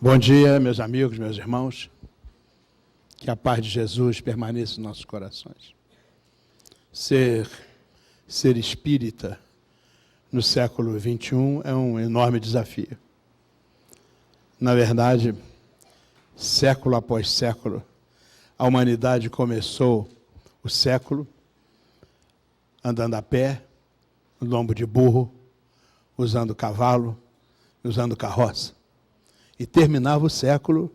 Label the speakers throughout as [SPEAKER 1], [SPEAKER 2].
[SPEAKER 1] Bom dia, meus amigos, meus irmãos. Que a paz de Jesus permaneça em nossos corações. Ser espírita no século XXI é um enorme desafio. Na verdade, século após século, a humanidade começou o século andando a pé, no lombo de burro, usando cavalo, usando carroça. E terminava o século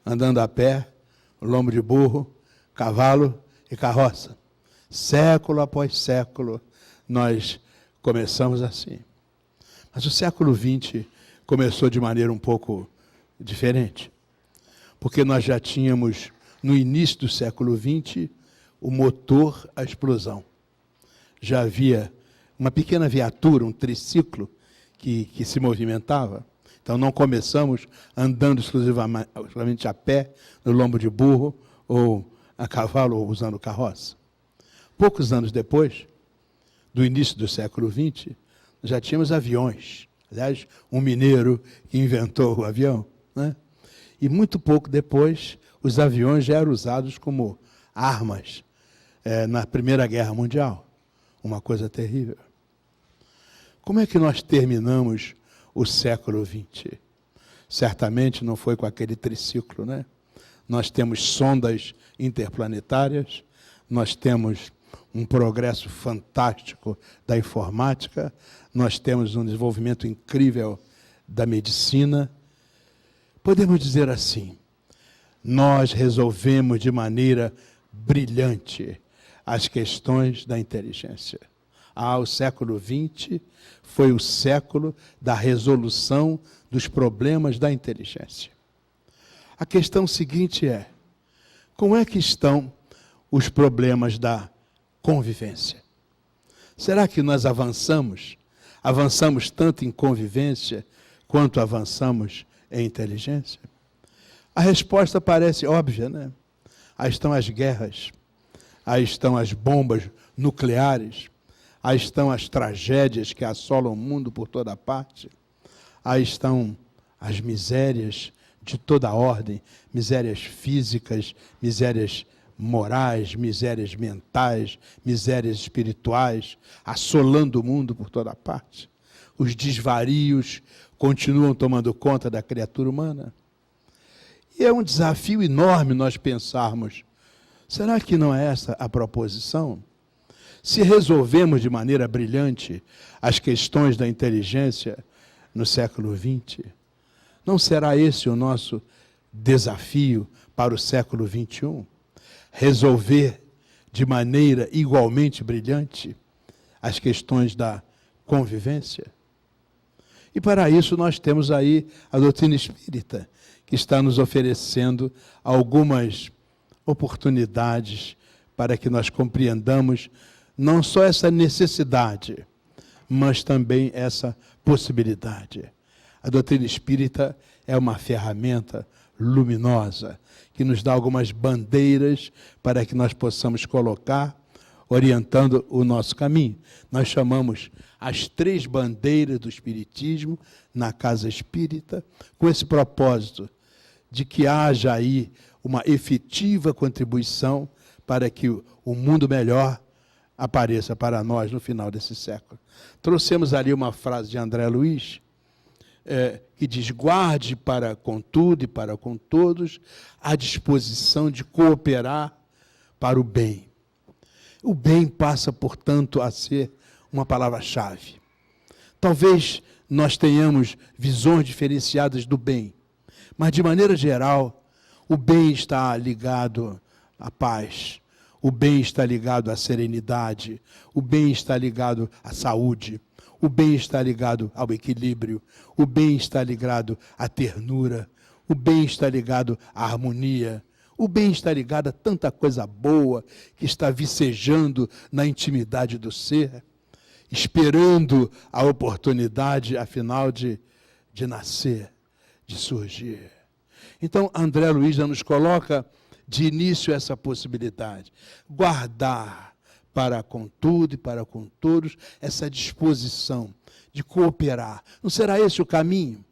[SPEAKER 1] andando a pé, no lombo de burro, cavalo e carroça. Século após século, nós começamos assim. Mas o século XX começou de maneira um pouco diferente. Porque nós já tínhamos, no início do século XX, o motor à explosão. Já havia uma pequena viatura, um triciclo, que se movimentava. Então, não começamos andando exclusivamente a pé, no lombo de burro, ou a cavalo, ou usando carroça. Poucos anos depois, do início do século XX, já tínhamos aviões. Aliás, um mineiro que inventou o avião, né? E muito pouco depois, os aviões já eram usados como armas na Primeira Guerra Mundial. Uma coisa terrível. Como é que nós terminamos o século XX? Certamente não foi com aquele triciclo, né? Nós temos sondas interplanetárias, nós temos um progresso fantástico da informática, nós temos um desenvolvimento incrível da medicina. Podemos dizer assim, nós resolvemos de maneira brilhante as questões da inteligência. O século XX foi o século da resolução dos problemas da inteligência. A questão seguinte é, como é que estão os problemas da convivência? Será que nós avançamos? Avançamos tanto em convivência quanto avançamos em inteligência? A resposta parece óbvia, né? Aí estão as guerras, aí estão as bombas nucleares, aí estão as tragédias que assolam o mundo por toda parte, aí estão as misérias de toda a ordem, misérias físicas, misérias morais, misérias mentais, misérias espirituais, assolando o mundo por toda parte. Os desvarios continuam tomando conta da criatura humana. E é um desafio enorme nós pensarmos, será que não é essa a proposição? Se resolvemos de maneira brilhante as questões da inteligência no século XX, não será esse o nosso desafio para o século XXI? Resolver de maneira igualmente brilhante as questões da convivência? E para isso nós temos aí a doutrina espírita, que está nos oferecendo algumas oportunidades para que nós compreendamos não só essa necessidade, mas também essa possibilidade. A doutrina espírita é uma ferramenta luminosa, que nos dá algumas bandeiras para que nós possamos colocar, orientando o nosso caminho. Nós chamamos as 3 bandeiras do Espiritismo na casa espírita, com esse propósito de que haja aí uma efetiva contribuição para que o mundo melhor apareça para nós no final desse século. Trouxemos ali uma frase de André Luiz, que diz, guarde para com tudo e para com todos a disposição de cooperar para o bem. O bem passa, portanto, a ser uma palavra-chave. Talvez nós tenhamos visões diferenciadas do bem, mas, de maneira geral, o bem está ligado à paz, o bem está ligado à serenidade, o bem está ligado à saúde, o bem está ligado ao equilíbrio, o bem está ligado à ternura, o bem está ligado à harmonia, o bem está ligado a tanta coisa boa que está vicejando na intimidade do ser, esperando a oportunidade, afinal, de nascer, de surgir. Então, André Luiz já nos coloca de início essa possibilidade. Guardar para com tudo e para com todos essa disposição de cooperar. Não será esse o caminho?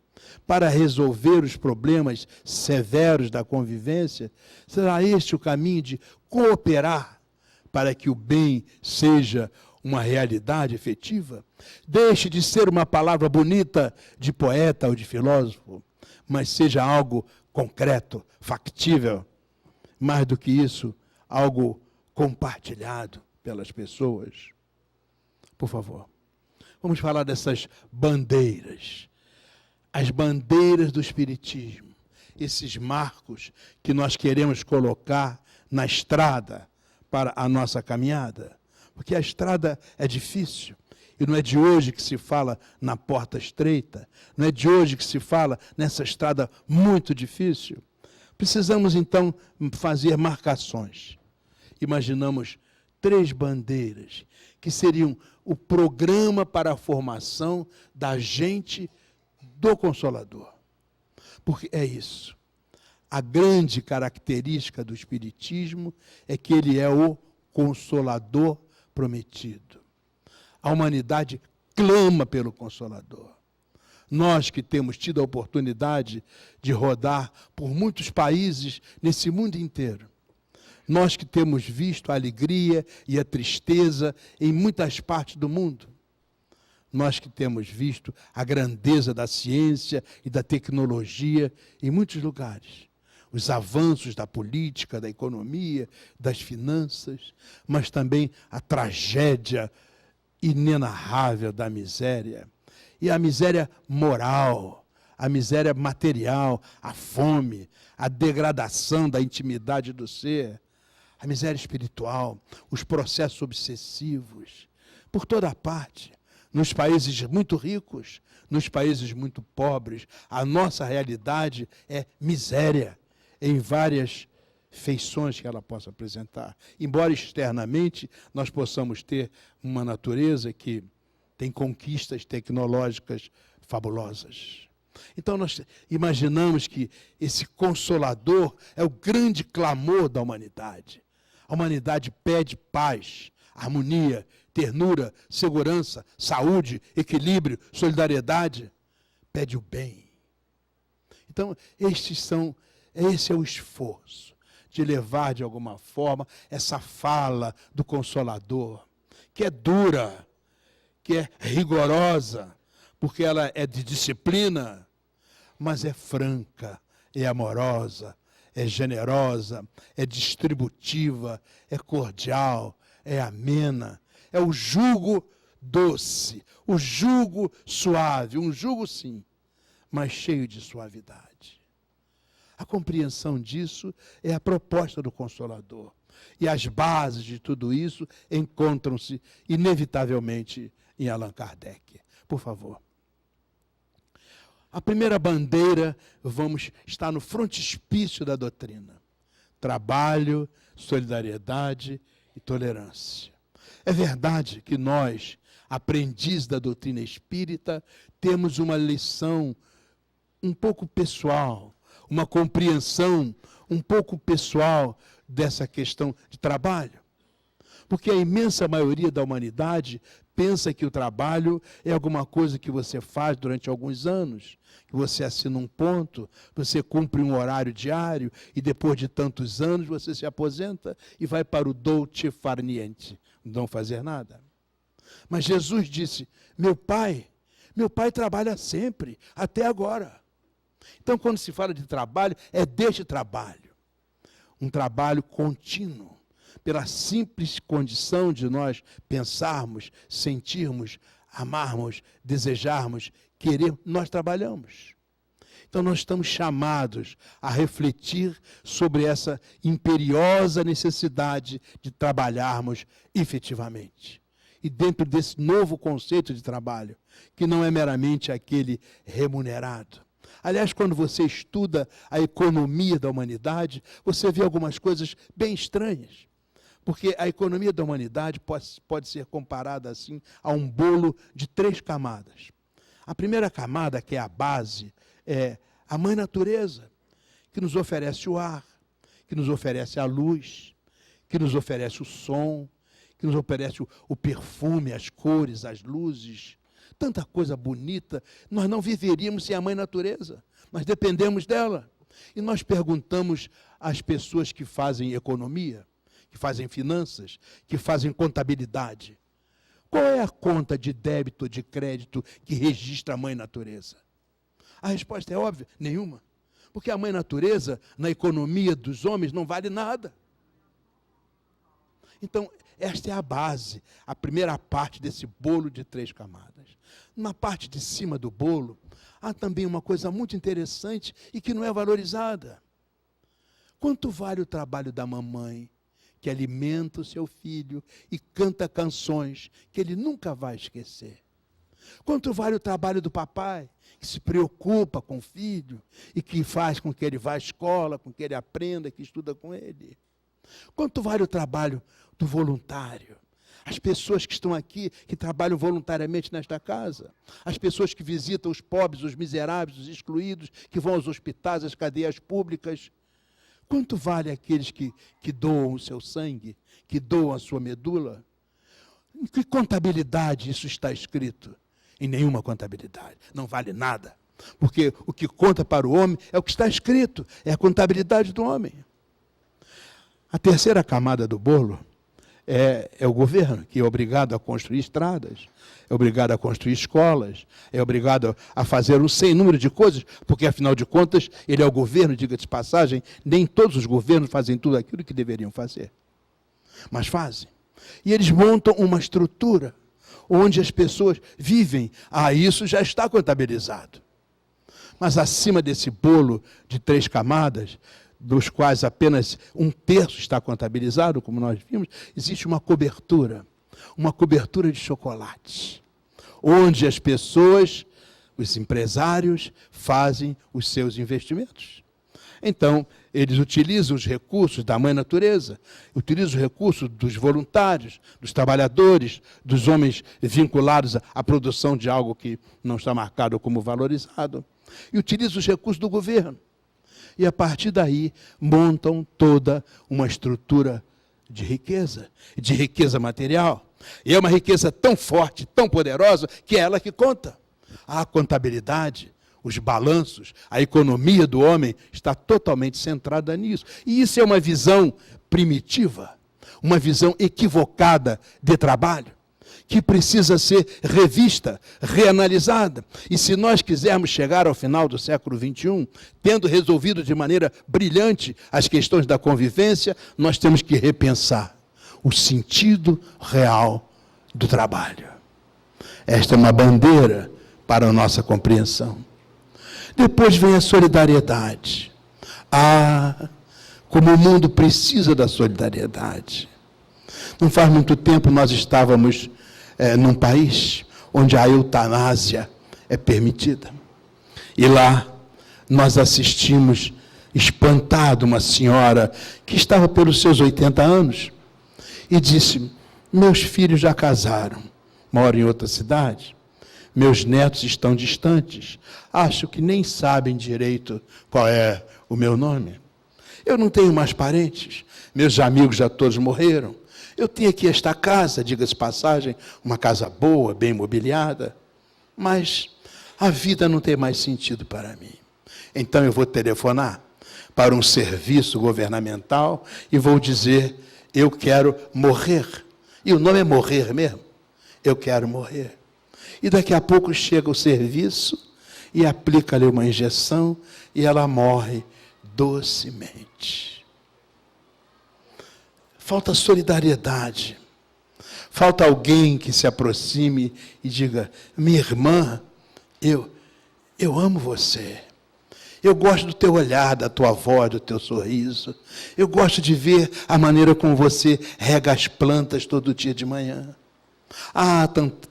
[SPEAKER 1] para resolver os problemas severos da convivência? Será este o caminho de cooperar para que o bem seja uma realidade efetiva? Deixe de ser uma palavra bonita de poeta ou de filósofo, mas seja algo concreto, factível. Mais do que isso, algo compartilhado pelas pessoas. Por favor, vamos falar dessas bandeiras. As bandeiras do Espiritismo. Esses marcos que nós queremos colocar na estrada para a nossa caminhada. Porque a estrada é difícil. E não é de hoje que se fala na porta estreita. Não é de hoje que se fala nessa estrada muito difícil. Precisamos, então, fazer marcações. Imaginamos 3 bandeiras, que seriam o programa para a formação da gente do Consolador. Porque é isso. A grande característica do Espiritismo é que ele é o Consolador prometido. A humanidade clama pelo Consolador. Nós que temos tido a oportunidade de rodar por muitos países nesse mundo inteiro, nós que temos visto a alegria e a tristeza em muitas partes do mundo, nós que temos visto a grandeza da ciência e da tecnologia em muitos lugares, os avanços da política, da economia, das finanças, mas também a tragédia inenarrável da miséria. E a miséria moral, a miséria material, a fome, a degradação da intimidade do ser, a miséria espiritual, os processos obsessivos, por toda parte, nos países muito ricos, nos países muito pobres, a nossa realidade é miséria em várias feições que ela possa apresentar. Embora externamente nós possamos ter uma natureza que tem conquistas tecnológicas fabulosas. Então nós imaginamos que esse Consolador é o grande clamor da humanidade. A humanidade pede paz, harmonia, ternura, segurança, saúde, equilíbrio, solidariedade. Pede o bem. Então esse é o esforço de levar de alguma forma essa fala do Consolador, que é dura, que é rigorosa, porque ela é de disciplina, mas é franca, é amorosa, é generosa, é distributiva, é cordial, é amena, é o jugo doce, o jugo suave, um jugo sim, mas cheio de suavidade. A compreensão disso é a proposta do Consolador. E as bases de tudo isso encontram-se inevitavelmente em Allan Kardec. Por favor. A primeira bandeira, está no frontispício da doutrina. Trabalho, solidariedade e tolerância. É verdade que nós, aprendizes da doutrina espírita, temos uma lição um pouco pessoal, uma compreensão um pouco pessoal dessa questão de trabalho. Porque a imensa maioria da humanidade pensa que o trabalho é alguma coisa que você faz durante alguns anos, que você assina um ponto, você cumpre um horário diário e depois de tantos anos você se aposenta e vai para o dolce far niente, não fazer nada. Mas Jesus disse, meu pai trabalha sempre, até agora. Então, quando se fala de trabalho, é deste trabalho. Um trabalho contínuo. Pela simples condição de nós pensarmos, sentirmos, amarmos, desejarmos, querer, nós trabalhamos. Então, nós estamos chamados a refletir sobre essa imperiosa necessidade de trabalharmos efetivamente. E dentro desse novo conceito de trabalho, que não é meramente aquele remunerado. Aliás, quando você estuda a economia da humanidade, você vê algumas coisas bem estranhas. Porque a economia da humanidade pode ser comparada assim a um bolo de 3 camadas. A primeira camada, que é a base, é a mãe natureza, que nos oferece o ar, que nos oferece a luz, que nos oferece o som, que nos oferece o perfume, as cores, as luzes. tanta coisa bonita. Nós não viveríamos sem a Mãe Natureza. Nós dependemos dela. E nós perguntamos às pessoas que fazem economia, que fazem finanças, que fazem contabilidade: qual é a conta de débito ou de crédito que registra a Mãe Natureza? A resposta é óbvia: nenhuma. Porque a Mãe Natureza, na economia dos homens, não vale nada. Então, esta é a base, a primeira parte desse bolo de 3 camadas. Na parte de cima do bolo, há também uma coisa muito interessante e que não é valorizada. Quanto vale o trabalho da mamãe, que alimenta o seu filho e canta canções que ele nunca vai esquecer? Quanto vale o trabalho do papai, que se preocupa com o filho e que faz com que ele vá à escola, com que ele aprenda, que estuda com ele? Quanto vale o trabalho do voluntário? As pessoas que estão aqui, que trabalham voluntariamente nesta casa, as pessoas que visitam os pobres, os miseráveis, os excluídos, que vão aos hospitais, às cadeias públicas. Quanto vale aqueles que doam o seu sangue, que doam a sua medula? Em que contabilidade isso está escrito? Em nenhuma contabilidade. Não vale nada. Porque o que conta para o homem é o que está escrito, é a contabilidade do homem. A terceira camada do bolo é o governo, que é obrigado a construir estradas, é obrigado a construir escolas, é obrigado a fazer um sem número de coisas, porque, afinal de contas, ele é o governo, diga-se de passagem, nem todos os governos fazem tudo aquilo que deveriam fazer. Mas fazem. E eles montam uma estrutura onde as pessoas vivem. Isso já está contabilizado. Mas acima desse bolo de 3 camadas, dos quais apenas 1/3 está contabilizado, como nós vimos, existe uma cobertura de chocolate, onde as pessoas, os empresários, fazem os seus investimentos. Então, eles utilizam os recursos da Mãe Natureza, utilizam os recursos dos voluntários, dos trabalhadores, dos homens vinculados à produção de algo que não está marcado como valorizado, e utilizam os recursos do governo. E, a partir daí, montam toda uma estrutura de riqueza material. E é uma riqueza tão forte, tão poderosa, que é ela que conta. A contabilidade, os balanços, a economia do homem está totalmente centrada nisso. E isso é uma visão primitiva, uma visão equivocada de trabalho, que precisa ser revista, reanalisada. E se nós quisermos chegar ao final do século XXI, tendo resolvido de maneira brilhante as questões da convivência, nós temos que repensar o sentido real do trabalho. Esta é uma bandeira para a nossa compreensão. Depois vem a solidariedade. Como o mundo precisa da solidariedade. Não faz muito tempo nós estávamos num país onde a eutanásia é permitida. E lá nós assistimos, espantado, uma senhora que estava pelos seus 80 anos e disse: meus filhos já casaram, moram em outra cidade, meus netos estão distantes, acho que nem sabem direito qual é o meu nome. Eu não tenho mais parentes, meus amigos já todos morreram. Eu tenho aqui esta casa, diga-se passagem, uma casa boa, bem mobiliada, mas a vida não tem mais sentido para mim. Então eu vou telefonar para um serviço governamental e vou dizer: eu quero morrer. E o nome é morrer mesmo. Eu quero morrer. E daqui a pouco chega o serviço e aplica-lhe uma injeção e ela morre docemente. Falta solidariedade. Falta alguém que se aproxime e diga: minha irmã, eu amo você. Eu gosto do teu olhar, da tua voz, do teu sorriso. Eu gosto de ver a maneira como você rega as plantas todo dia de manhã.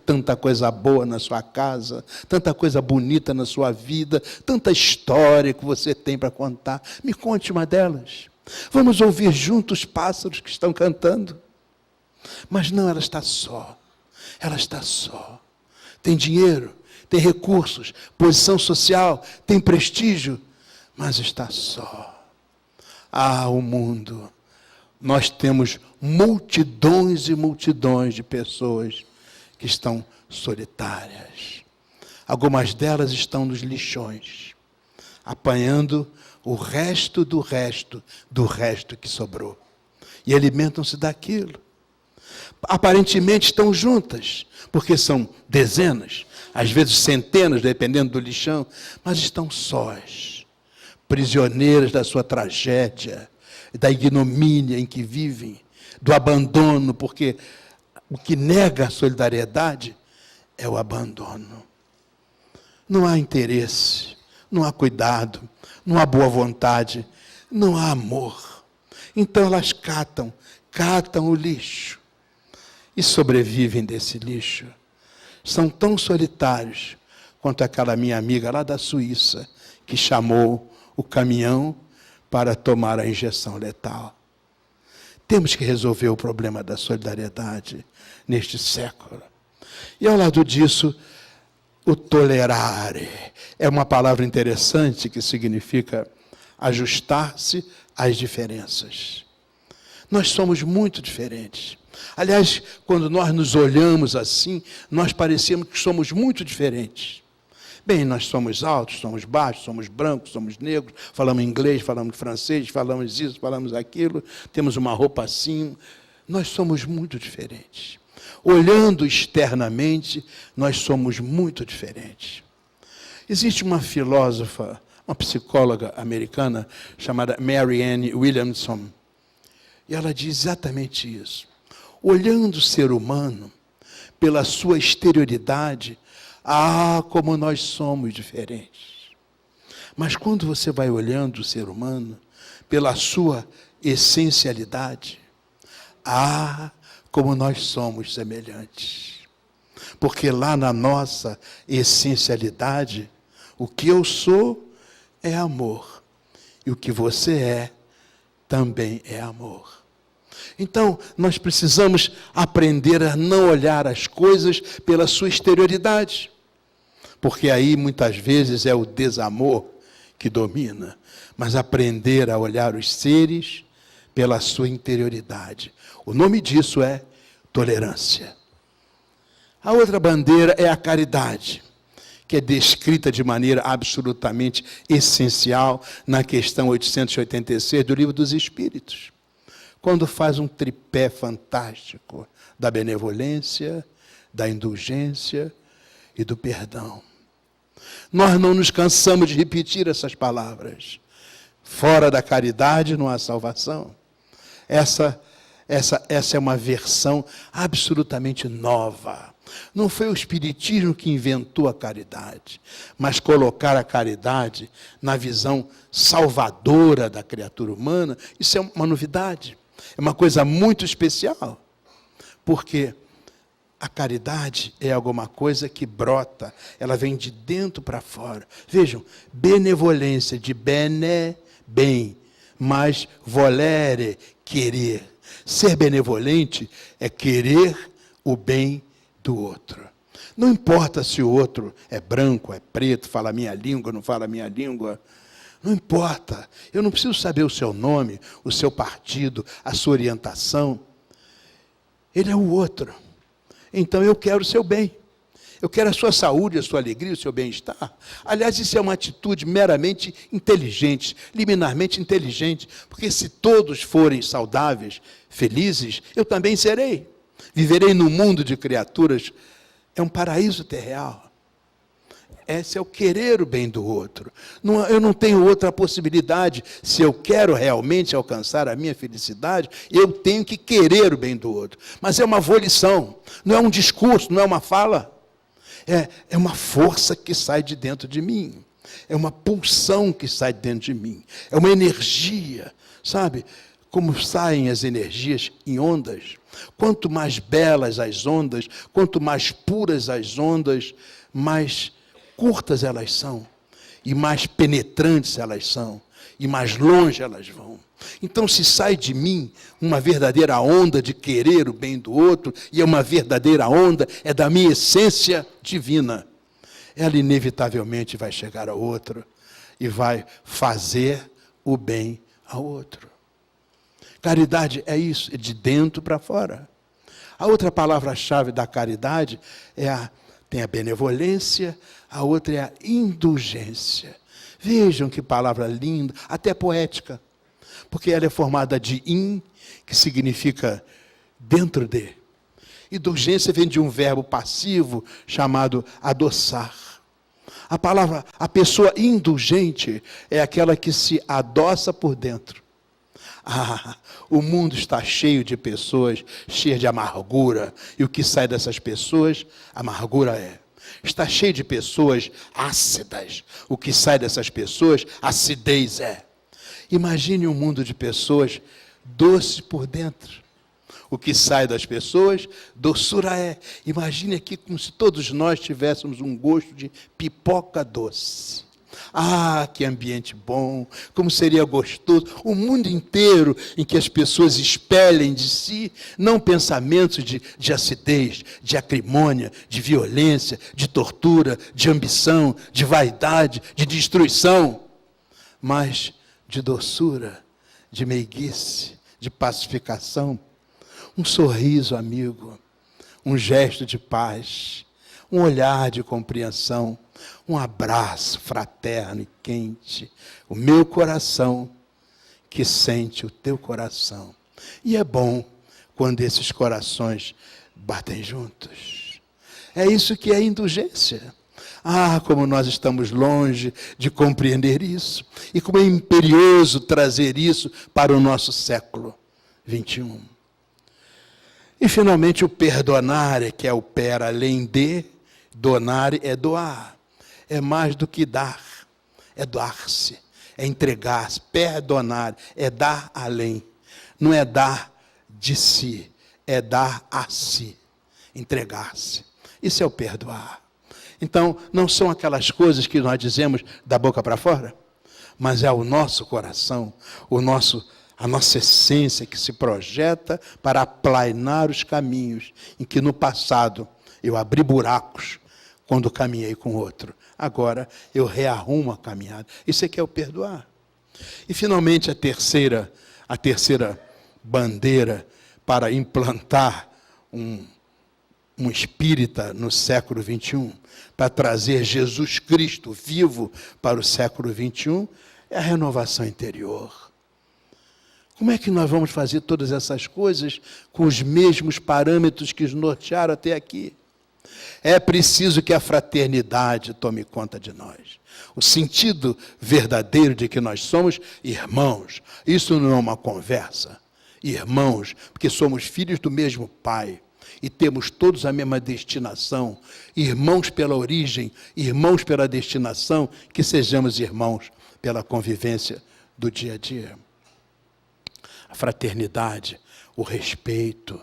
[SPEAKER 1] Tanta coisa boa na sua casa, tanta coisa bonita na sua vida, tanta história que você tem para contar. Me conte uma delas. Vamos ouvir juntos os pássaros que estão cantando. Mas não, ela está só. Ela está só. Tem dinheiro, tem recursos, posição social, tem prestígio, mas está só. O mundo. Nós temos multidões e multidões de pessoas que estão solitárias. Algumas delas estão nos lixões, apanhando o resto do resto do resto que sobrou. E alimentam-se daquilo. Aparentemente estão juntas, porque são dezenas, às vezes centenas, dependendo do lixão, mas estão sós, prisioneiras da sua tragédia, da ignomínia em que vivem, do abandono, porque o que nega a solidariedade é o abandono. Não há interesse, não há cuidado, não há boa vontade, não há amor. Então elas catam o lixo e sobrevivem desse lixo. São tão solitários quanto aquela minha amiga lá da Suíça, que chamou o caminhão para tomar a injeção letal. Temos que resolver o problema da solidariedade neste século. E ao lado disso, o tolerare é uma palavra interessante que significa ajustar-se às diferenças. Nós somos muito diferentes. Aliás, quando nós nos olhamos assim, nós parecemos que somos muito diferentes. Bem, nós somos altos, somos baixos, somos brancos, somos negros, falamos inglês, falamos francês, falamos isso, falamos aquilo, temos uma roupa assim. Nós somos muito diferentes. Olhando externamente, nós somos muito diferentes. Existe uma filósofa, uma psicóloga americana, chamada Marianne Williamson, e ela diz exatamente isso. Olhando o ser humano pela sua exterioridade, como nós somos diferentes. Mas quando você vai olhando o ser humano pela sua essencialidade, como nós somos semelhantes. Porque lá na nossa essencialidade, o que eu sou é amor. E o que você é, também é amor. Então, nós precisamos aprender a não olhar as coisas pela sua exterioridade. Porque aí, muitas vezes, é o desamor que domina. Mas aprender a olhar os seres pela sua interioridade. O nome disso é tolerância. A outra bandeira é a caridade, que é descrita de maneira absolutamente essencial na questão 886 do Livro dos Espíritos, quando faz um tripé fantástico da benevolência, da indulgência e do perdão. Nós não nos cansamos de repetir essas palavras. Fora da caridade não há salvação. Essa é uma versão absolutamente nova. Não foi o Espiritismo que inventou a caridade, mas colocar a caridade na visão salvadora da criatura humana, isso é uma novidade, é uma coisa muito especial, porque a caridade é alguma coisa que brota, ela vem de dentro para fora. Vejam, benevolência, de bene, bem, mas volere, querer. Ser benevolente é querer o bem do outro. Não importa se o outro é branco, é preto, fala a minha língua, não fala a minha língua. Não importa. Eu não preciso saber o seu nome, o seu partido, a sua orientação. Ele é o outro. Então eu quero o seu bem. Eu quero a sua saúde, a sua alegria, o seu bem-estar. Aliás, isso é uma atitude meramente inteligente, liminarmente inteligente, porque se todos forem saudáveis, felizes, eu também serei. Viverei num mundo de criaturas, é um paraíso terreal. Esse é o querer o bem do outro. Eu não tenho outra possibilidade. Se eu quero realmente alcançar a minha felicidade, eu tenho que querer o bem do outro. Mas é uma volição, não é um discurso, não é uma fala. É uma força que sai de dentro de mim. É uma pulsão que sai de dentro de mim. É uma energia, sabe? Como saem as energias em ondas. Quanto mais belas as ondas, quanto mais puras as ondas, mais curtas elas são, e mais penetrantes elas são, e mais longe elas vão. Então, se sai de mim uma verdadeira onda de querer o bem do outro, e é uma verdadeira onda, é da minha essência divina, ela inevitavelmente vai chegar ao outro e vai fazer o bem ao outro. Caridade é isso, é de dentro para fora. A outra palavra-chave da caridade tem a benevolência, a outra é a indulgência. Vejam que palavra linda, até poética, porque ela é formada de in, que significa dentro de. Indulgência vem de um verbo passivo chamado adoçar. A pessoa indulgente é aquela que se adoça por dentro. O mundo está cheio de pessoas cheias de amargura, e o que sai dessas pessoas, amargura é. Está cheio de pessoas ácidas, o que sai dessas pessoas, acidez é. Imagine um mundo de pessoas doces por dentro. O que sai das pessoas, doçura é. Imagine aqui como se todos nós tivéssemos um gosto de pipoca doce. Que ambiente bom, como seria gostoso. O mundo inteiro em que as pessoas expelem de si, não pensamentos de acidez, de acrimônia, de violência, de tortura, de ambição, de vaidade, de destruição, mas de doçura, de meiguice, de pacificação. Um sorriso amigo, um gesto de paz, um olhar de compreensão, um abraço fraterno e quente, o meu coração que sente o teu coração. E é bom quando esses corações batem juntos. É isso que é indulgência. Como nós estamos longe de compreender isso, e como é imperioso trazer isso para o nosso século XXI. E, finalmente, o perdonare, que é o per além de, donare é doar. É mais do que dar, é doar-se, é entregar-se. Perdonare é dar além. Não é dar de si, é dar a si, entregar-se. Isso é o perdoar. Então, não são aquelas coisas que nós dizemos da boca para fora, mas é o nosso coração, a nossa essência que se projeta para aplainar os caminhos em que no passado eu abri buracos quando caminhei com outro. Agora eu rearrumo a caminhada. Isso é que é o perdoar. E finalmente a terceira bandeira para implantar um espírita no século XXI, para trazer Jesus Cristo vivo para o século XXI, é a renovação interior. Como é que nós vamos fazer todas essas coisas com os mesmos parâmetros que nos nortearam até aqui? É preciso que a fraternidade tome conta de nós. O sentido verdadeiro de que nós somos irmãos. Isso não é uma conversa. Irmãos, porque somos filhos do mesmo Pai. E temos todos a mesma destinação. Irmãos pela origem, irmãos pela destinação, que sejamos irmãos pela convivência do dia a dia. A fraternidade, o respeito,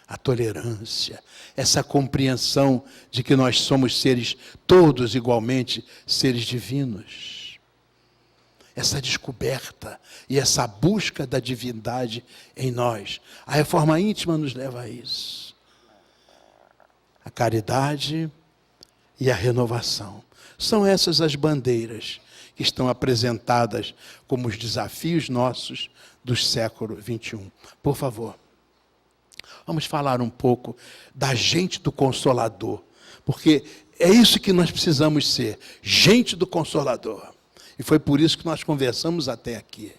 [SPEAKER 1] a tolerância, essa compreensão de que nós somos seres, todos igualmente, seres divinos. Essa descoberta e essa busca da divindade em nós. A reforma íntima nos leva a isso. A caridade e a renovação. São essas as bandeiras que estão apresentadas como os desafios nossos do século XXI. Por favor, vamos falar um pouco da gente do Consolador, porque é isso que nós precisamos ser, gente do Consolador. E foi por isso que nós conversamos até aqui.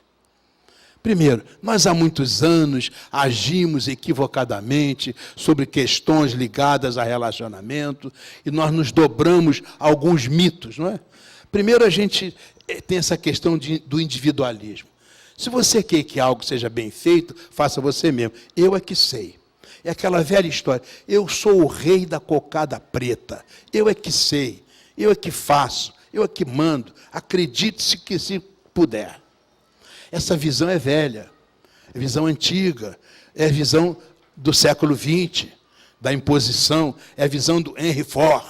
[SPEAKER 1] Primeiro, nós há muitos anos agimos equivocadamente sobre questões ligadas a relacionamento, e nós nos dobramos a alguns mitos, não é? Primeiro, a gente tem essa questão do individualismo. Se você quer que algo seja bem feito, faça você mesmo. Eu é que sei. É aquela velha história. Eu sou o rei da cocada preta. Eu é que sei. Eu é que faço. Eu é que mando. Acredite-se que se puder. Essa visão é velha. É visão antiga. É a visão do século XX, da imposição. É a visão do Henry Ford.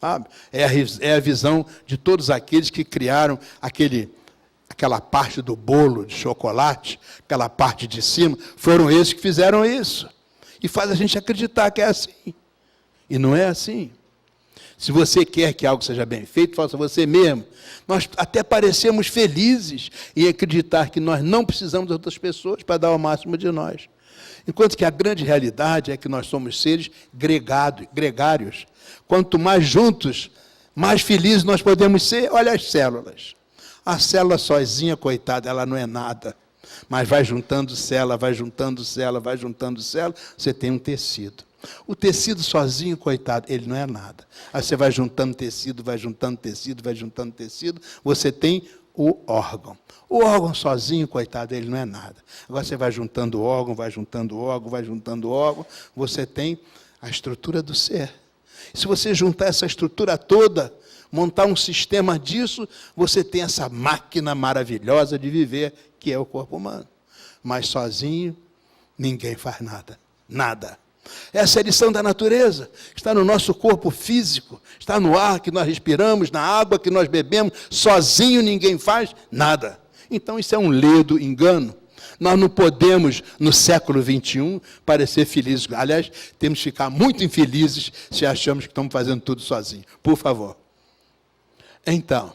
[SPEAKER 1] Sabe? É a visão de todos aqueles que criaram aquela parte do bolo de chocolate, aquela parte de cima, foram esses que fizeram isso. E faz a gente acreditar que é assim. E não é assim. Se você quer que algo seja bem feito, faça você mesmo. Nós até parecemos felizes em acreditar que nós não precisamos de outras pessoas para dar o máximo de nós. Enquanto que a grande realidade é que nós somos seres gregários. Quanto mais juntos, mais felizes nós podemos ser. Olha as células. A célula sozinha, coitada, ela não é nada. Mas vai juntando célula, vai juntando célula, vai juntando célula, você tem um tecido. O tecido sozinho, coitado, ele não é nada. Aí você vai juntando tecido, vai juntando tecido, vai juntando tecido, você tem o órgão. O órgão sozinho, coitado, ele não é nada. Agora você vai juntando órgão, vai juntando órgão, vai juntando órgão, você tem a estrutura do ser. Se você juntar essa estrutura toda, montar um sistema disso, você tem essa máquina maravilhosa de viver, que é o corpo humano. Mas sozinho, ninguém faz nada. Nada. Essa é a lição da natureza, está no nosso corpo físico, está no ar que nós respiramos, na água que nós bebemos, sozinho ninguém faz nada. Então isso é um ledo engano. Nós não podemos, no século XXI, parecer felizes. Aliás, temos que ficar muito infelizes se achamos que estamos fazendo tudo sozinhos. Por favor. Então,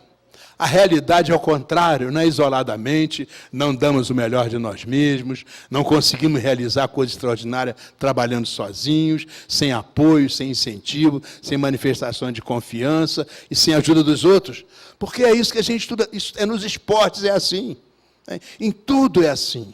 [SPEAKER 1] a realidade é o contrário, não é isoladamente, não damos o melhor de nós mesmos, não conseguimos realizar coisa extraordinária trabalhando sozinhos, sem apoio, sem incentivo, sem manifestação de confiança e sem ajuda dos outros. Porque é isso que a gente estuda, isso é nos esportes, é assim. Em tudo é assim.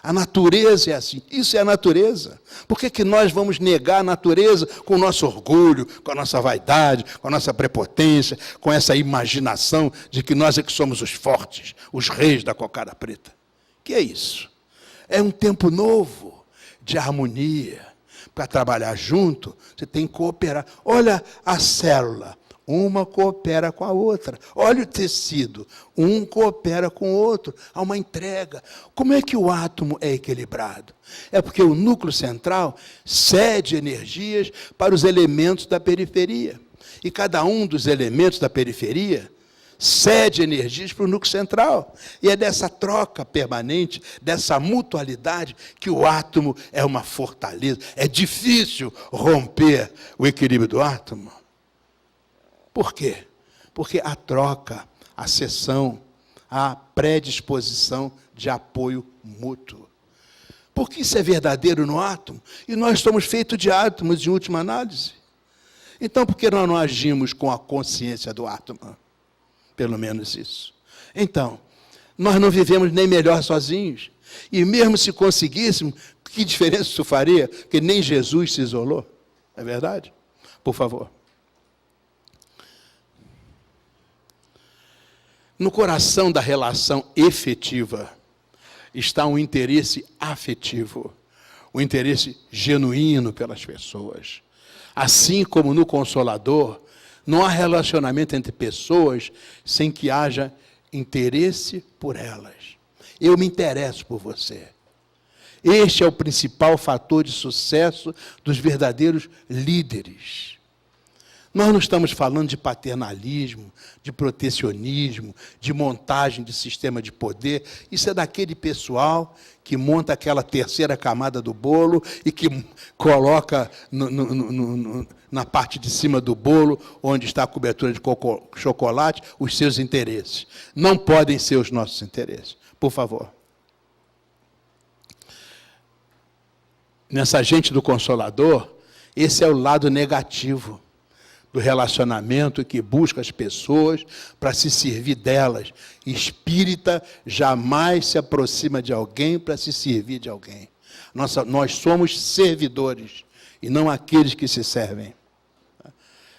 [SPEAKER 1] A natureza é assim. Isso é a natureza. Por que nós vamos negar a natureza com o nosso orgulho, com a nossa vaidade, com a nossa prepotência, com essa imaginação de que nós é que somos os fortes, os reis da cocada preta? Que é isso? É um tempo novo de harmonia. Para trabalhar junto, você tem que cooperar. Olha a célula. Uma coopera com a outra. Olha o tecido. Um coopera com o outro. Há uma entrega. Como é que o átomo é equilibrado? É porque o núcleo central cede energias para os elementos da periferia. E cada um dos elementos da periferia cede energias para o núcleo central. E é dessa troca permanente, dessa mutualidade, que o átomo é uma fortaleza. É difícil romper o equilíbrio do átomo. Por quê? Porque a troca, a cessão, a predisposição de apoio mútuo. Porque isso é verdadeiro no átomo? E nós somos feitos de átomos, de última análise. Então, por que nós não agimos com a consciência do átomo? Pelo menos isso. Então, nós não vivemos nem melhor sozinhos. E mesmo se conseguíssemos, que diferença isso faria? Porque nem Jesus se isolou. É verdade? Por favor. No coração da relação efetiva está um interesse afetivo, um interesse genuíno pelas pessoas. Assim como no Consolador, não há relacionamento entre pessoas sem que haja interesse por elas. Eu me interesso por você. Este é o principal fator de sucesso dos verdadeiros líderes. Nós não estamos falando de paternalismo, de protecionismo, de montagem de sistema de poder. Isso é daquele pessoal que monta aquela terceira camada do bolo e que coloca na parte de cima do bolo, onde está a cobertura de chocolate, os seus interesses. Não podem ser os nossos interesses. Por favor. Nessa gente do Consolador, esse é o lado negativo do relacionamento que busca as pessoas para se servir delas. Espírita jamais se aproxima de alguém para se servir de alguém. Nós somos servidores e não aqueles que se servem.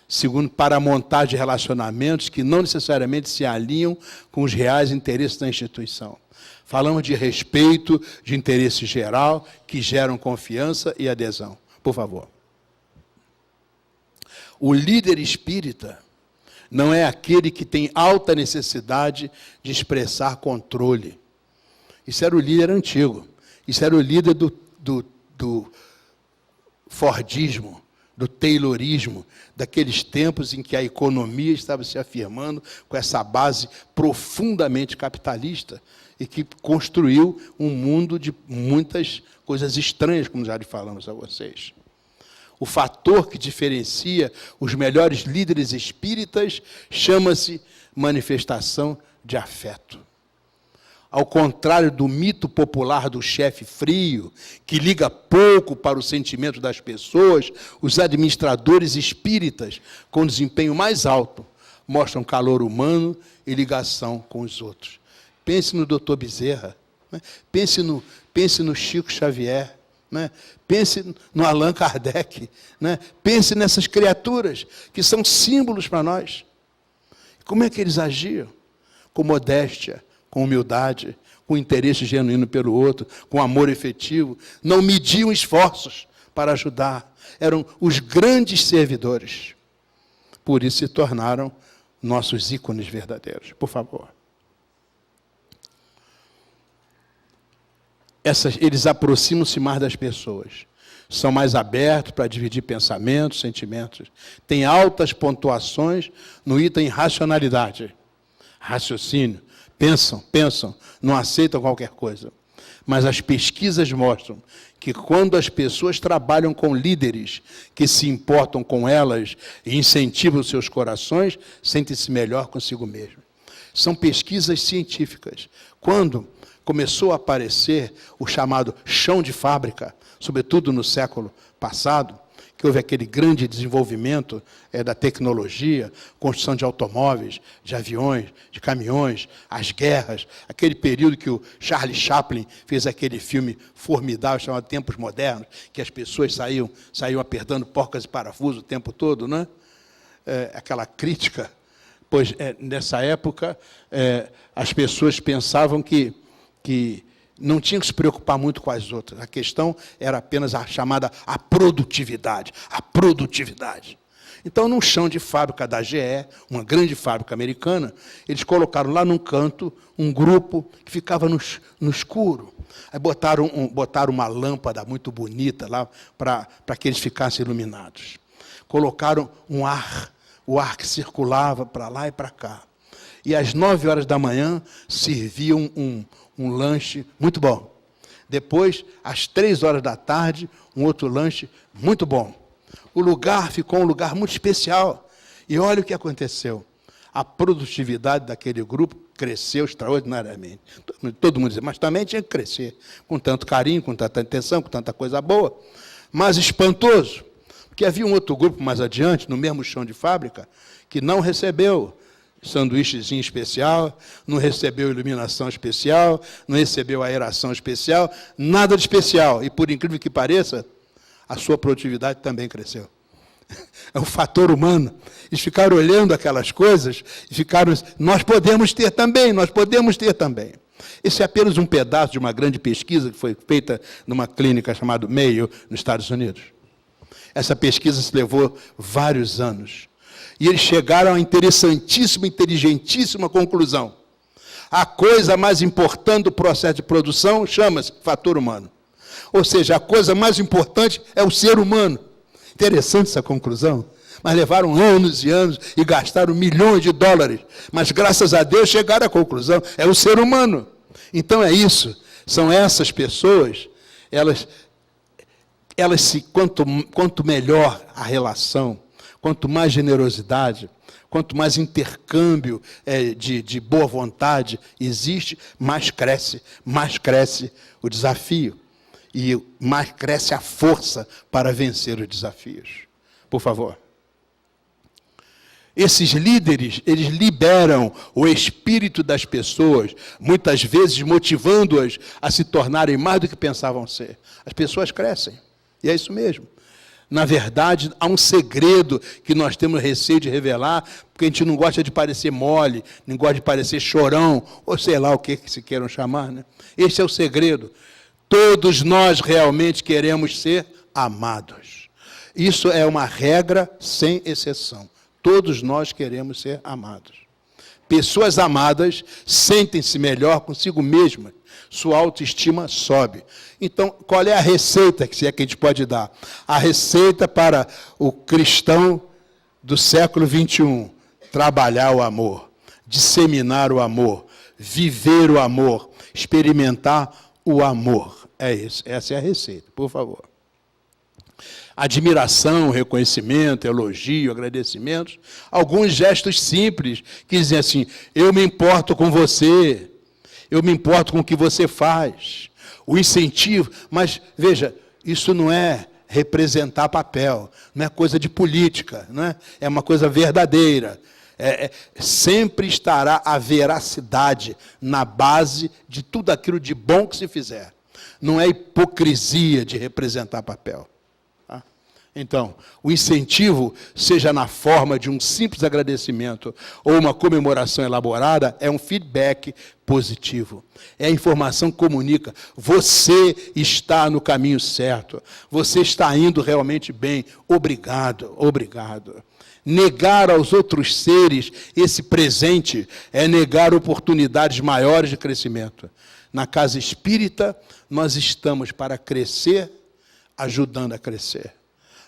[SPEAKER 1] Segundo, para a montagem de relacionamentos que não necessariamente se alinham com os reais interesses da instituição. Falamos de respeito, de interesse geral, que geram confiança e adesão. Por favor. O líder espírita não é aquele que tem alta necessidade de expressar controle. Isso era o líder antigo. Isso era o líder do Fordismo, do Taylorismo, daqueles tempos em que a economia estava se afirmando com essa base profundamente capitalista e que construiu um mundo de muitas coisas estranhas, como já falamos a vocês. O fator que diferencia os melhores líderes espíritas chama-se manifestação de afeto. ao contrário do mito popular do chefe frio, que liga pouco para o sentimento das pessoas, os administradores espíritas, com desempenho mais alto, mostram calor humano e ligação com os outros. Pense no Dr. Bezerra, né? Pense no Chico Xavier, né? Pense no Allan Kardec, né? Pense nessas criaturas que são símbolos para nós. Como é que eles agiam? Com modéstia, com humildade, com interesse genuíno pelo outro, com amor efetivo, não mediam esforços para ajudar. Eram os grandes servidores. Por isso se tornaram nossos ícones verdadeiros. Por favor. Eles aproximam-se mais das pessoas. São mais abertos para dividir pensamentos, sentimentos. Têm altas pontuações no item racionalidade. Raciocínio. Pensam, não aceitam qualquer coisa. Mas as pesquisas mostram que quando as pessoas trabalham com líderes que se importam com elas e incentivam seus corações, sentem-se melhor consigo mesmo. São pesquisas científicas. Quando começou a aparecer o chamado chão de fábrica, sobretudo no século passado, que houve aquele grande desenvolvimento da tecnologia, construção de automóveis, de aviões, de caminhões, as guerras, aquele período que o Charlie Chaplin fez aquele filme formidável, chamado Tempos Modernos, que as pessoas saíam apertando porcas e parafusos o tempo todo, né? Aquela crítica, pois nessa época as pessoas pensavam que não tinha que se preocupar muito com as outras. A questão era apenas a chamada a produtividade. A produtividade. Então, num chão de fábrica da GE, uma grande fábrica americana, eles colocaram lá num canto um grupo que ficava no escuro. Aí botaram uma lâmpada muito bonita lá para que eles ficassem iluminados. Colocaram um ar, o ar que circulava para lá e para cá. E às 9 horas da manhã serviam um lanche muito bom. Depois, às 3 horas da tarde, um outro lanche muito bom. O lugar ficou um lugar muito especial. E olha o que aconteceu. A produtividade daquele grupo cresceu extraordinariamente. Todo mundo dizia, mas também tinha que crescer. Com tanto carinho, com tanta atenção, com tanta coisa boa. Mas espantoso, porque havia um outro grupo mais adiante, no mesmo chão de fábrica, que não recebeu sanduíchezinho especial, não recebeu iluminação especial, não recebeu aeração especial, nada de especial. E, por incrível que pareça, a sua produtividade também cresceu. É um fator humano. Eles ficaram olhando aquelas coisas e ficaram, nós podemos ter também, nós podemos ter também. Esse é apenas um pedaço de uma grande pesquisa que foi feita numa clínica chamada Mayo, nos Estados Unidos. Essa pesquisa se levou vários anos. E eles chegaram à interessantíssima, inteligentíssima conclusão. A coisa mais importante do processo de produção chama-se fator humano. Ou seja, a coisa mais importante é o ser humano. Interessante essa conclusão. Mas levaram anos e anos e gastaram milhões de dólares. Mas, graças a Deus, chegaram à conclusão. É o ser humano. Então, é isso. São essas pessoas, elas quanto melhor a relação, quanto mais generosidade, quanto mais intercâmbio de boa vontade existe, mais cresce o desafio. E mais cresce a força para vencer os desafios. Por favor. Esses líderes, eles liberam o espírito das pessoas, muitas vezes motivando-as a se tornarem mais do que pensavam ser. As pessoas crescem, e é isso mesmo. Na verdade, há um segredo que nós temos receio de revelar, porque a gente não gosta de parecer mole, não gosta de parecer chorão, ou sei lá o que se queiram chamar, né? Esse é o segredo. Todos nós realmente queremos ser amados. Isso é uma regra sem exceção. Todos nós queremos ser amados. Pessoas amadas sentem-se melhor consigo mesmas. Sua autoestima sobe. Então, qual é a receita que a gente pode dar? A receita para o cristão do século XXI. Trabalhar o amor, disseminar o amor, viver o amor, experimentar o amor. É isso. Essa é a receita, por favor. Admiração, reconhecimento, elogio, agradecimentos. Alguns gestos simples que dizem assim, eu me importo com você. Eu me importo com o que você faz. O incentivo. Mas, veja, isso não é representar papel, não é coisa de política, não é? É uma coisa verdadeira. Sempre estará a veracidade na base de tudo aquilo de bom que se fizer. Não é hipocrisia de representar papel. Tá? Então, o incentivo, seja na forma de um simples agradecimento ou uma comemoração elaborada, é um feedback positivo. É a informação que comunica. Você está no caminho certo. Você está indo realmente bem. Obrigado, obrigado. Negar aos outros seres esse presente é negar oportunidades maiores de crescimento. Na casa espírita, nós estamos para crescer, ajudando a crescer.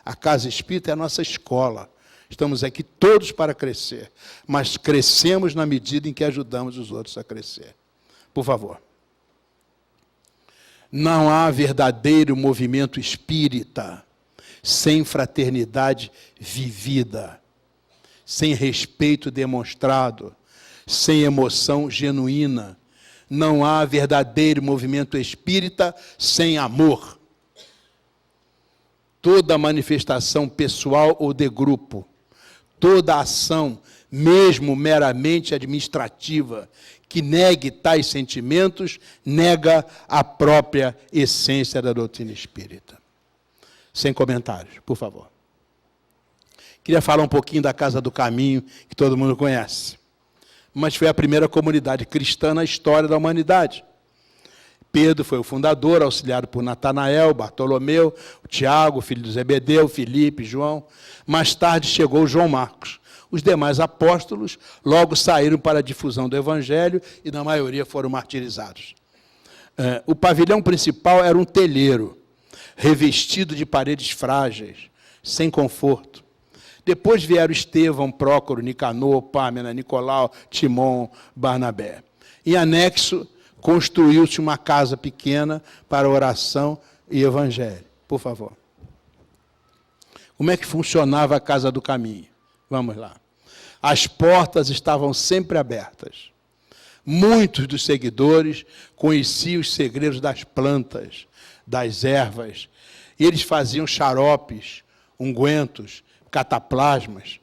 [SPEAKER 1] A casa espírita é a nossa escola. Estamos aqui todos para crescer, mas crescemos na medida em que ajudamos os outros a crescer. Por favor. Não há verdadeiro movimento espírita sem fraternidade vivida, sem respeito demonstrado, sem emoção genuína. Não há verdadeiro movimento espírita sem amor. Toda manifestação pessoal ou de grupo, toda ação, mesmo meramente administrativa, que negue tais sentimentos, nega a própria essência da doutrina espírita. Sem comentários, por favor. Queria falar um pouquinho da Casa do Caminho, que todo mundo conhece. Mas foi a primeira comunidade cristã na história da humanidade. Pedro foi o fundador, auxiliado por Natanael, Bartolomeu, Tiago, filho de Zebedeu, Filipe, João. Mais tarde chegou João Marcos. Os demais apóstolos logo saíram para a difusão do Evangelho e, na maioria, foram martirizados. O pavilhão principal era um telheiro, revestido de paredes frágeis, sem conforto. Depois vieram Estevão, Prócoro, Nicanor, Pâmena, Nicolau, Timon, Barnabé. Em anexo, construiu-se uma casa pequena para oração e evangelho. Por favor. Como é que funcionava a Casa do Caminho? Vamos lá. As portas estavam sempre abertas. Muitos dos seguidores conheciam os segredos das plantas, das ervas, e eles faziam xaropes, ungüentos, cataplasmas.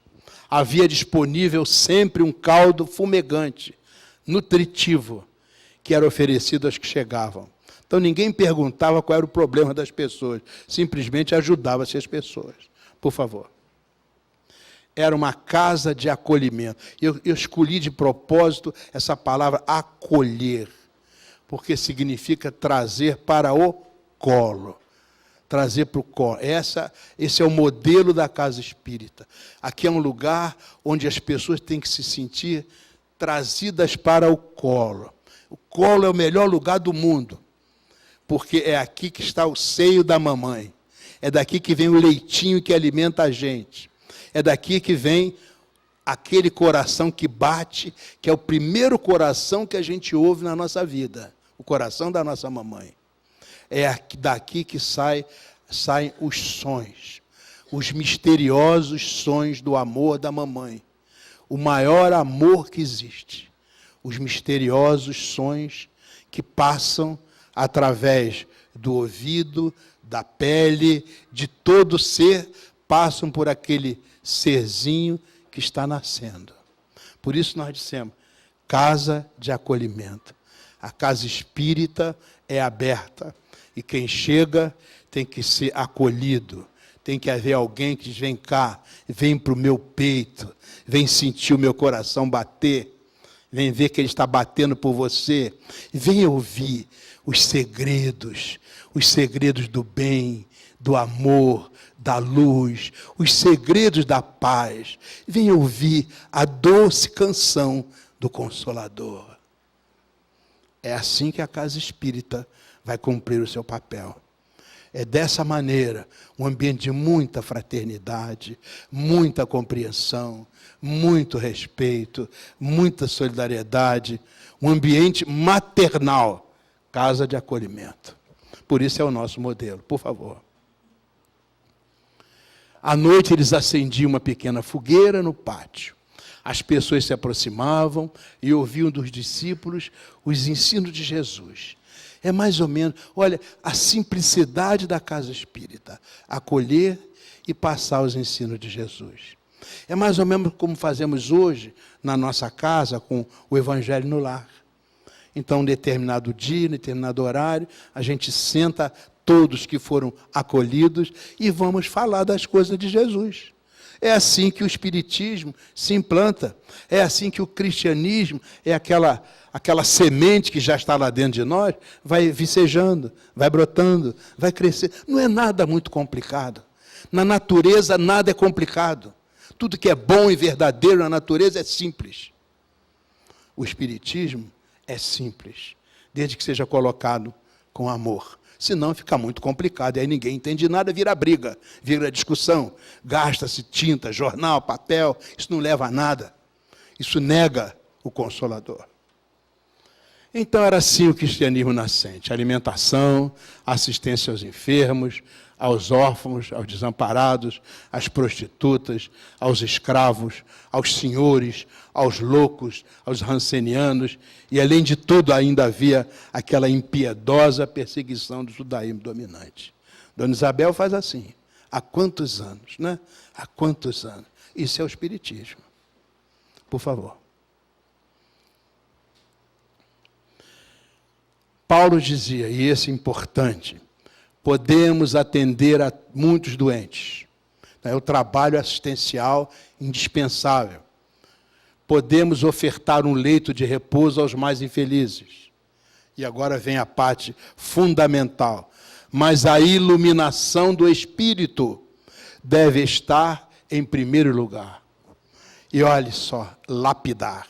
[SPEAKER 1] Havia disponível sempre um caldo fumegante, nutritivo, que era oferecido aos que chegavam. Então, ninguém perguntava qual era o problema das pessoas, simplesmente ajudava-se as pessoas. Por favor. Era uma casa de acolhimento. Eu escolhi de propósito essa palavra acolher, porque significa trazer para o colo. Trazer para o colo. Esse é o modelo da casa espírita. Aqui é um lugar onde as pessoas têm que se sentir trazidas para o colo. O colo é o melhor lugar do mundo, porque é aqui que está o seio da mamãe. É daqui que vem o leitinho que alimenta a gente. É daqui que vem aquele coração que bate, que é o primeiro coração que a gente ouve na nossa vida. O coração da nossa mamãe. É daqui que saem os sonhos. Os misteriosos sonhos do amor da mamãe. O maior amor que existe. Os misteriosos sonhos que passam através do ouvido, da pele, de todo ser, passam por aquele serzinho que está nascendo. Por isso nós dissemos, casa de acolhimento. A casa espírita é aberta e quem chega tem que ser acolhido. Tem que haver alguém que diz, vem cá, vem para o meu peito, vem sentir o meu coração bater, vem ver que ele está batendo por você, vem ouvir os segredos do bem, do amor, da luz, os segredos da paz. Vem ouvir a doce canção do Consolador. É assim que a casa espírita vai cumprir o seu papel. É dessa maneira, um ambiente de muita fraternidade, muita compreensão, muito respeito, muita solidariedade, um ambiente maternal, casa de acolhimento. Por isso é o nosso modelo, por favor. À noite eles acendiam uma pequena fogueira no pátio. As pessoas se aproximavam e ouviam dos discípulos os ensinos de Jesus. É mais ou menos, olha, a simplicidade da casa espírita, acolher e passar os ensinos de Jesus. É mais ou menos como fazemos hoje na nossa casa com o Evangelho no lar. Então, um determinado dia, um determinado horário, a gente senta todos que foram acolhidos e vamos falar das coisas de Jesus. É assim que o Espiritismo se implanta. É assim que o cristianismo é aquela semente que já está lá dentro de nós, vai vicejando, vai brotando, vai crescer. Não é nada muito complicado. Na natureza, nada é complicado. Tudo que é bom e verdadeiro na natureza é simples. O Espiritismo é simples, desde que seja colocado com amor. Senão fica muito complicado, e aí ninguém entende nada, vira briga, vira discussão, gasta-se tinta, jornal, papel, isso não leva a nada. Isso nega o Consolador. Então era assim o cristianismo nascente, alimentação, assistência aos enfermos, aos órfãos, aos desamparados, às prostitutas, aos escravos, aos senhores, aos loucos, aos rancenianos, e além de tudo ainda havia aquela impiedosa perseguição do judaísmo dominante. Dona Isabel faz assim, há quantos anos, né? Há quantos anos? Isso é o Espiritismo. Por favor. Paulo dizia, e esse é importante, podemos atender a muitos doentes. É o trabalho assistencial indispensável. Podemos ofertar um leito de repouso aos mais infelizes. E agora vem a parte fundamental. Mas a iluminação do Espírito deve estar em primeiro lugar. E olhe só, lapidar.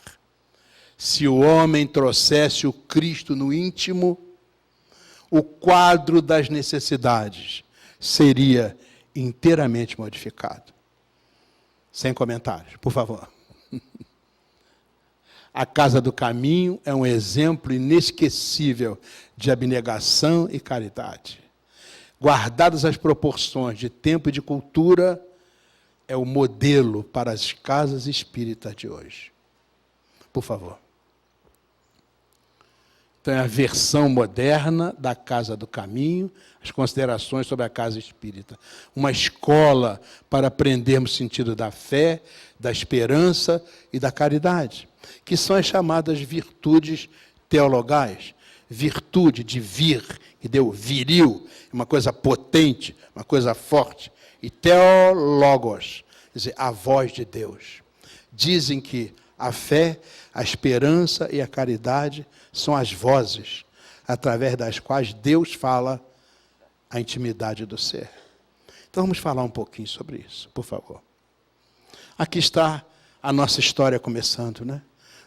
[SPEAKER 1] Se o homem trouxesse o Cristo no íntimo, o quadro das necessidades seria inteiramente modificado. Sem comentários, por favor. A Casa do Caminho é um exemplo inesquecível de abnegação e caridade. Guardadas as proporções de tempo e de cultura, é o modelo para as casas espíritas de hoje. Por favor. Então, é a versão moderna da Casa do Caminho, as considerações sobre a casa espírita. Uma escola para aprendermos o sentido da fé, da esperança e da caridade, que são as chamadas virtudes teologais. Virtude de vir, que deu viril, uma coisa potente, uma coisa forte. E teologos, quer dizer, a voz de Deus. Dizem que a fé, a esperança e a caridade são as vozes através das quais Deus fala a intimidade do ser. Então vamos falar um pouquinho sobre isso, por favor. Aqui está a nossa história começando, né?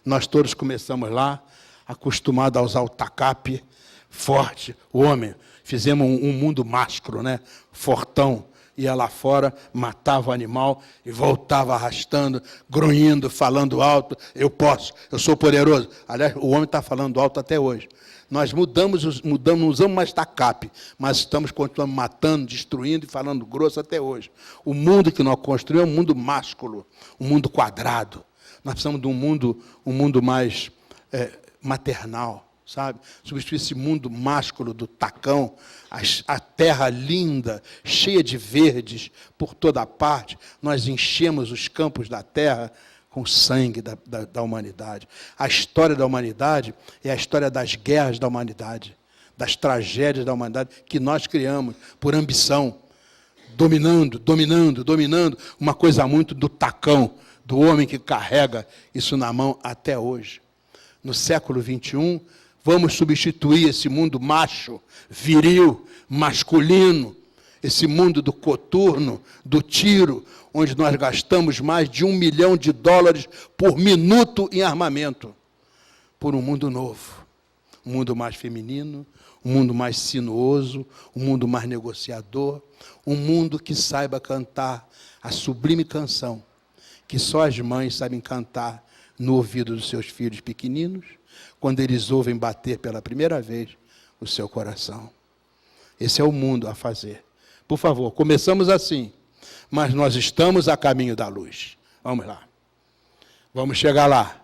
[SPEAKER 1] Nós todos começamos lá, acostumados a usar o tacape forte, o homem. Fizemos um mundo másculo, né? Fortão. Ia lá fora, matava o animal e voltava arrastando, grunhindo, falando alto. Eu posso, eu sou poderoso. Aliás, o homem está falando alto até hoje. Nós mudamos, não usamos mais tacape, mas continuamos matando, destruindo e falando grosso até hoje. O mundo que nós construímos é um mundo másculo, um mundo quadrado. Nós precisamos de um mundo mais maternal. Sabe? Substituir esse mundo másculo do tacão, a terra linda, cheia de verdes por toda parte, nós enchemos os campos da terra com o sangue da humanidade. A história da humanidade é a história das guerras da humanidade, das tragédias da humanidade que nós criamos por ambição, dominando, uma coisa muito do tacão, do homem que carrega isso na mão até hoje. No século XXI, vamos substituir esse mundo macho, viril, masculino, esse mundo do coturno, do tiro, onde nós gastamos mais de $1 milhão por minuto em armamento, por um mundo novo, um mundo mais feminino, um mundo mais sinuoso, um mundo mais negociador, um mundo que saiba cantar a sublime canção que só as mães sabem cantar no ouvido dos seus filhos pequeninos, quando eles ouvem bater pela primeira vez o seu coração. Esse é o mundo a fazer. Por favor, começamos assim, mas nós estamos a caminho da luz. Vamos lá. Vamos chegar lá.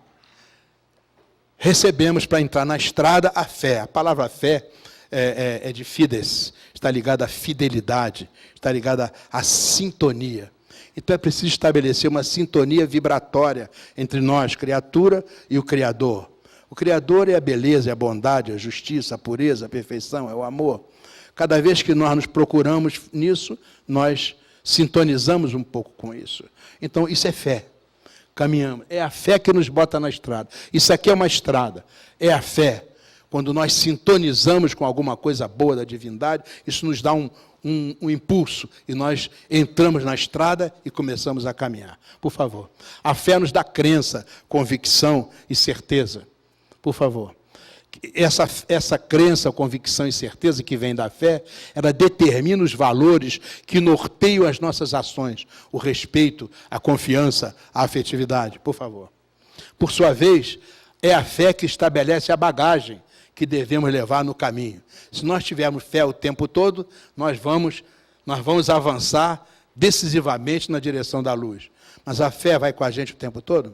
[SPEAKER 1] Recebemos para entrar na estrada a fé. A palavra fé é de fides, está ligada à fidelidade, está ligada à sintonia. Então é preciso estabelecer uma sintonia vibratória entre nós, criatura, e o Criador. O Criador é a beleza, é a bondade, a justiça, a pureza, a perfeição, é o amor. Cada vez que nós nos procuramos nisso, nós sintonizamos um pouco com isso. Então, isso é fé. Caminhamos. É a fé que nos bota na estrada. Isso aqui é uma estrada. É a fé. Quando nós sintonizamos com alguma coisa boa da divindade, isso nos dá um impulso. E nós entramos na estrada e começamos a caminhar. Por favor. A fé nos dá crença, convicção e certeza. Por favor. Essa crença, convicção e certeza que vem da fé, ela determina os valores que norteiam as nossas ações. O respeito, a confiança, a afetividade. Por favor. Por sua vez, é a fé que estabelece a bagagem que devemos levar no caminho. Se nós tivermos fé o tempo todo, nós vamos avançar decisivamente na direção da luz. Mas a fé vai com a gente o tempo todo?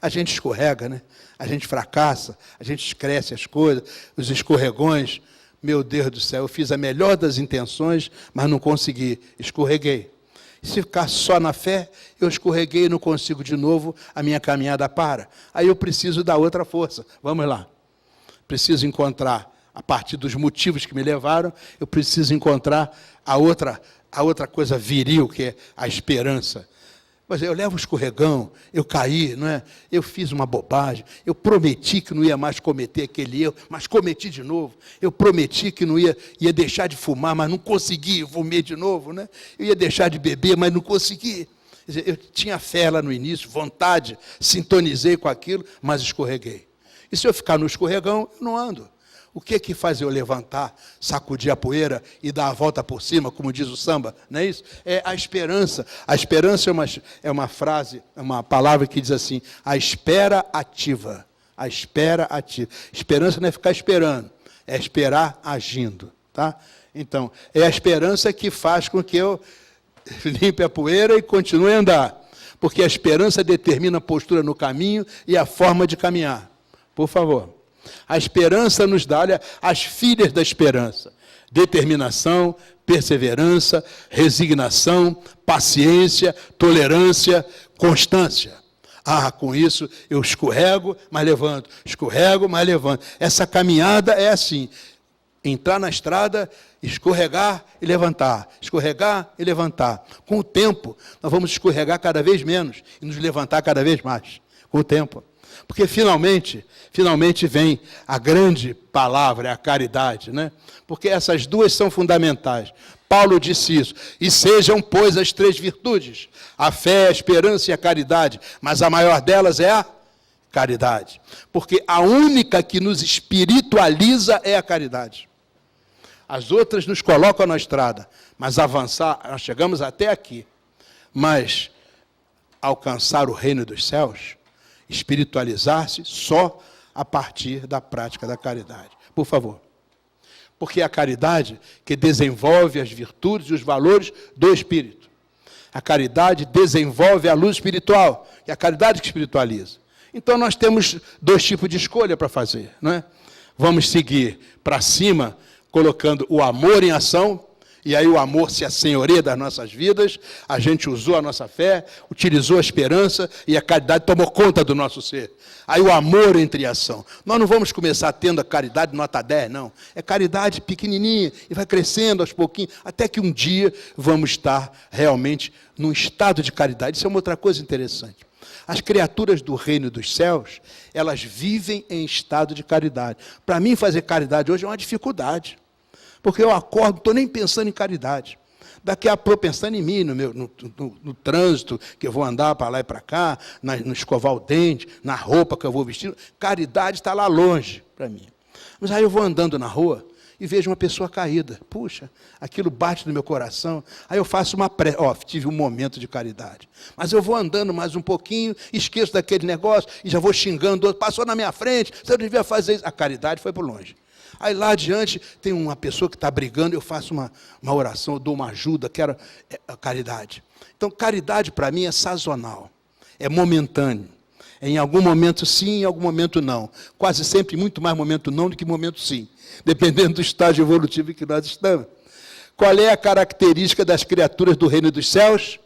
[SPEAKER 1] A gente escorrega, né? A gente fracassa, a gente esquece as coisas, os escorregões. Meu Deus do céu, eu fiz a melhor das intenções, mas não consegui, escorreguei. E se ficar só na fé, eu escorreguei e não consigo de novo, a minha caminhada para. Aí eu preciso da outra força. Vamos lá. Preciso encontrar, a partir dos motivos que me levaram, eu preciso encontrar a outra coisa viril, que é a esperança. Mas eu levo um escorregão, eu caí, não é? Eu fiz uma bobagem, eu prometi que não ia mais cometer aquele erro, mas cometi de novo. Eu prometi que não ia deixar de fumar, mas não consegui, fumei de novo, né? Eu ia deixar de beber, mas não consegui. Quer dizer, eu tinha fé lá no início, vontade, sintonizei com aquilo, mas escorreguei. E se eu ficar no escorregão, eu não ando. O que faz eu levantar, sacudir a poeira e dar a volta por cima, como diz o samba, não é isso? É a esperança. A esperança é uma frase, é uma palavra que diz assim, a espera ativa. A espera ativa. Esperança não é ficar esperando, é esperar agindo. Tá? Então, é a esperança que faz com que eu limpe a poeira e continue a andar. Porque a esperança determina a postura no caminho e a forma de caminhar. Por favor. A esperança nos dá, olha, as filhas da esperança. Determinação, perseverança, resignação, paciência, tolerância, constância. Ah, com isso eu escorrego, mas levanto. Escorrego, mas levanto. Essa caminhada é assim. Entrar na estrada, escorregar e levantar. Escorregar e levantar. Com o tempo, nós vamos escorregar cada vez menos e nos levantar cada vez mais. Com o tempo. Porque finalmente vem a grande palavra, a caridade, né? Porque essas duas são fundamentais. Paulo disse isso. E sejam, pois, as três virtudes, a fé, a esperança e a caridade, mas a maior delas é a caridade. Porque a única que nos espiritualiza é a caridade. As outras nos colocam na estrada, mas avançar, nós chegamos até aqui. Mas alcançar o reino dos céus, espiritualizar-se só a partir da prática da caridade. Por favor. Porque é a caridade que desenvolve as virtudes e os valores do Espírito. A caridade desenvolve a luz espiritual, que é a caridade que espiritualiza. Então nós temos dois tipos de escolha para fazer, não é? Vamos seguir para cima, colocando o amor em ação, e aí o amor se assenhoreia das nossas vidas, a gente usou a nossa fé, utilizou a esperança e a caridade tomou conta do nosso ser. Aí o amor entra em ação. Nós não vamos começar tendo a caridade nota 10, não. É caridade pequenininha e vai crescendo aos pouquinhos, até que um dia vamos estar realmente num estado de caridade. Isso é uma outra coisa interessante. As criaturas do reino dos céus, elas vivem em estado de caridade. Para mim, fazer caridade hoje é uma dificuldade. Porque eu acordo, não estou nem pensando em caridade. Daqui a pouco pensando em mim, no trânsito, que eu vou andar para lá e para cá, no escovar o dente, na roupa que eu vou vestir. Caridade está lá longe para mim. Mas aí eu vou andando na rua e vejo uma pessoa caída. Puxa, aquilo bate no meu coração. Aí eu faço uma prece. Tive um momento de caridade. Mas eu vou andando mais um pouquinho, esqueço daquele negócio e já vou xingando outro. Passou na minha frente, você não devia fazer isso. A caridade foi por longe. Aí lá adiante tem uma pessoa que está brigando, eu faço uma oração, eu dou uma ajuda, quero a caridade. Então, caridade para mim é sazonal, é momentâneo, Em algum momento sim, em algum momento não. Quase sempre muito mais momento não do que momento sim, dependendo do estágio evolutivo em que nós estamos. Qual é a característica das criaturas do reino dos céus?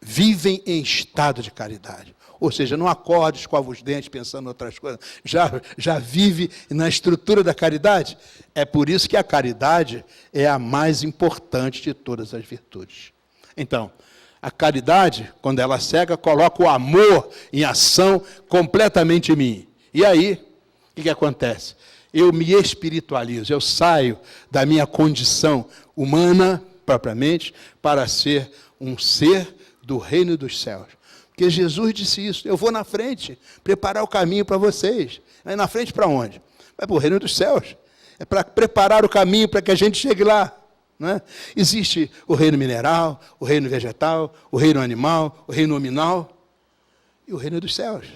[SPEAKER 1] Vivem em estado de caridade. Ou seja, não acorde, escova os dentes pensando em outras coisas. Já vive na estrutura da caridade. É por isso que a caridade é a mais importante de todas as virtudes. Então, a caridade, quando ela cega, coloca o amor em ação completamente em mim. E aí, o que acontece? Eu me espiritualizo, eu saio da minha condição humana, propriamente, para ser um ser do reino dos céus. Porque Jesus disse isso, eu vou na frente, preparar o caminho para vocês. Mas na frente para onde? Vai para o reino dos céus. É para preparar o caminho para que a gente chegue lá. Não é? Existe o reino mineral, o reino vegetal, o reino animal, o reino nominal e o reino dos céus.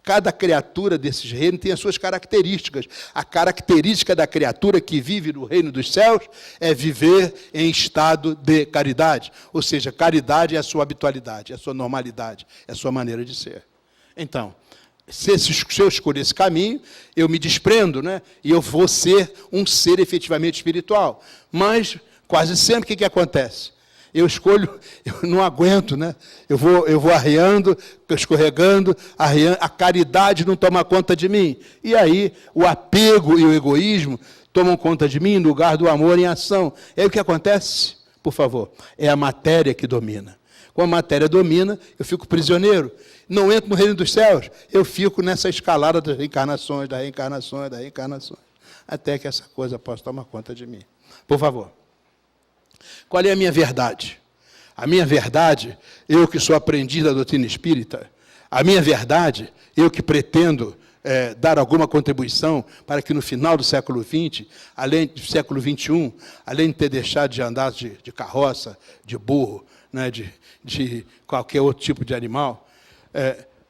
[SPEAKER 1] Cada criatura desses reinos tem as suas características. A característica da criatura que vive no reino dos céus é viver em estado de caridade. Ou seja, caridade é a sua habitualidade, é a sua normalidade, é a sua maneira de ser. Então, se eu escolher esse caminho, eu me desprendo, né? E eu vou ser um ser efetivamente espiritual. Mas, quase sempre, o que acontece? Eu escolho, eu não aguento, né? Eu vou arreando, escorregando, arreando, a caridade não toma conta de mim. E aí, o apego e o egoísmo tomam conta de mim, em lugar do amor em ação. E aí o que acontece? Por favor, é a matéria que domina. Quando a matéria domina, eu fico prisioneiro. Não entro no reino dos céus, eu fico nessa escalada das reencarnações, das reencarnações, das reencarnações, até que essa coisa possa tomar conta de mim. Por favor. Qual é a minha verdade? A minha verdade, eu que sou aprendiz da doutrina espírita, a minha verdade, eu que pretendo dar alguma contribuição para que no final do século XX, além do século XXI, além de ter deixado de andar de carroça, de burro, né, de qualquer outro tipo de animal,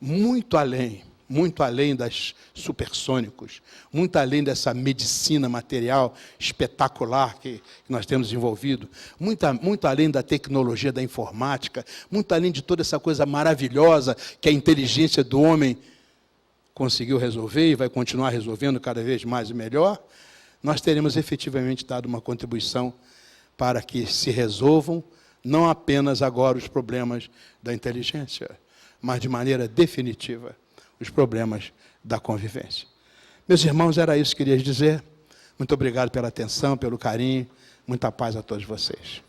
[SPEAKER 1] muito além das supersônicos, muito além dessa medicina material espetacular que nós temos desenvolvido, muito além da tecnologia da informática, muito além de toda essa coisa maravilhosa que a inteligência do homem conseguiu resolver e vai continuar resolvendo cada vez mais e melhor, nós teremos efetivamente dado uma contribuição para que se resolvam não apenas agora os problemas da inteligência, mas de maneira definitiva os problemas da convivência. Meus irmãos, era isso que eu queria dizer. Muito obrigado pela atenção, pelo carinho. Muita paz a todos vocês.